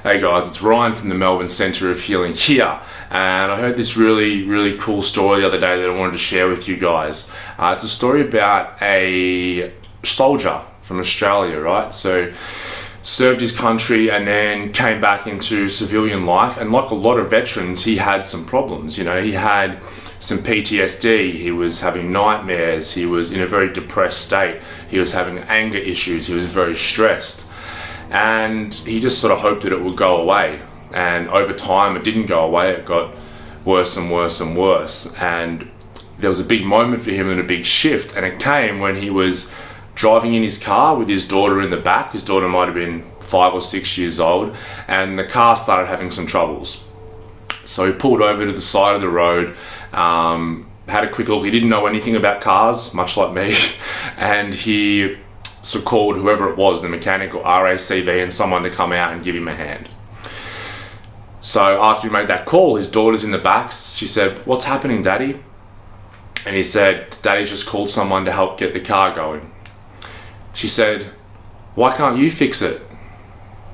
Hey guys, it's Ryan from the Melbourne Centre of Healing here, and I heard this really cool story the other day that I wanted to share with you guys. It's a story about a soldier from Australia, right? So served his country and then came back into civilian life, and like a lot of veterans, he had some problems. You know, he had some PTSD, he was having nightmares, he was in a very depressed state, he was having anger issues, he was very stressed, and he just sort of hoped that it would go away. And over time it didn't go away, it got worse and worse and worse. And there was a big moment for him and a big shift, and it came when he was driving in his car with his daughter in the back. His daughter might have been 5 or 6 years old, and the car started having some troubles. So he pulled over to the side of the road, had a quick look. He didn't know anything about cars, much like me, and he so called whoever it was, the mechanic or RACV, and someone to come out and give him a hand. So after he made that call, his daughter's in the back. She said, "What's happening, Daddy?" And he said, "Daddy just called someone to help get the car going." She said, "Why can't you fix it?"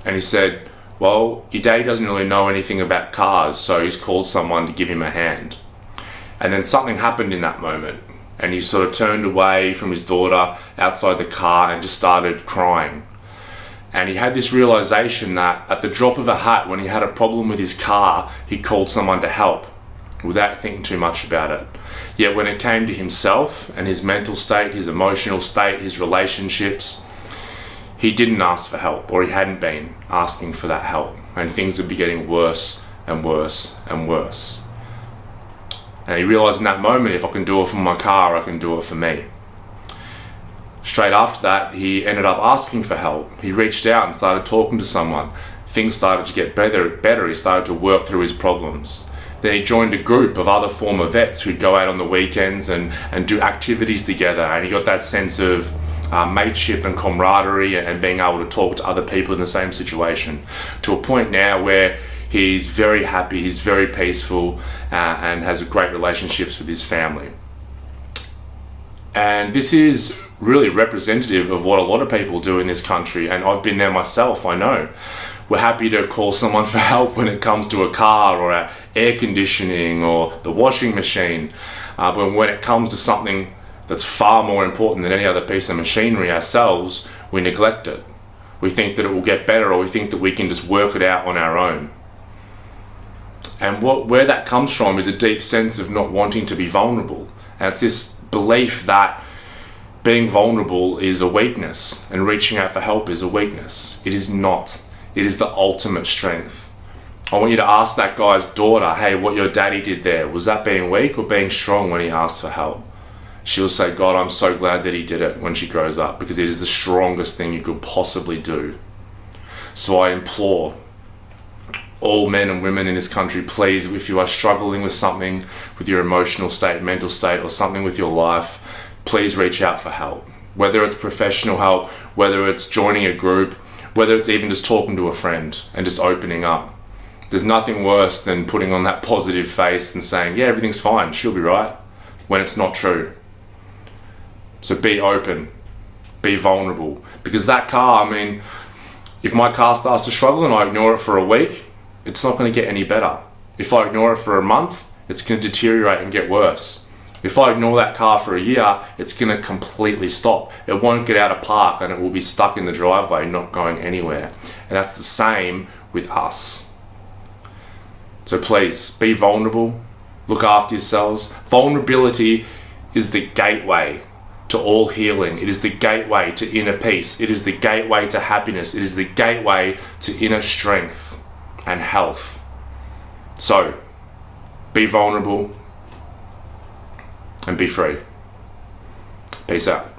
And he said, "Well, your daddy doesn't really know anything about cars, so he's called someone to give him a hand." And then something happened in that moment, and he sort of turned away from his daughter outside the car and just started crying. And he had this realization that at the drop of a hat, when he had a problem with his car, he called someone to help without thinking too much about it. Yet when it came to himself and his mental state, his emotional state, his relationships, he didn't ask for help, or he hadn't been asking for that help, and things would be getting worse and worse and worse. And he realized in that moment, if I can do it for my car, I can do it for me. Straight after that, he ended up asking for help. He reached out and started talking to someone. Things started to get better. He started to work through his problems. Then he joined a group of other former vets who'd go out on the weekends and do activities together, and he got that sense of mateship and camaraderie and being able to talk to other people in the same situation, to a point now where he's very happy, he's very peaceful, and has great relationships with his family. And this is really representative of what a lot of people do in this country, and I've been there myself, I know. We're happy to call someone for help when it comes to a car or our air conditioning or the washing machine, but when it comes to something that's far more important than any other piece of machinery ourselves, we neglect it. We think that it will get better, or we think that we can just work it out on our own. And where that comes from is a deep sense of not wanting to be vulnerable. And it's this belief that being vulnerable is a weakness and reaching out for help is a weakness. It is not. It is the ultimate strength. I want you to ask that guy's daughter, "Hey, what your daddy did there, was that being weak or being strong when he asked for help?" She'll say, "God, I'm so glad that he did it," when she grows up, because it is the strongest thing you could possibly do. So I implore all men and women in this country, please, if you are struggling with something with your emotional state, mental state, or something with your life, please reach out for help. Whether it's professional help, whether it's joining a group, whether it's even just talking to a friend and just opening up. There's nothing worse than putting on that positive face and saying, "Yeah, everything's fine, she'll be right," when it's not true. So be open, be vulnerable, because that car, if my car starts to struggle and I ignore it for a week, it's not going to get any better. If I ignore it for a month, it's going to deteriorate and get worse. If I ignore that car for a year, it's going to completely stop. It won't get out of park, and it will be stuck in the driveway, not going anywhere. And that's the same with us. So please, be vulnerable, look after yourselves. Vulnerability is the gateway to all healing. It is the gateway to inner peace. It is the gateway to happiness. It is the gateway to inner strength and health. So, be vulnerable and be free. Peace out.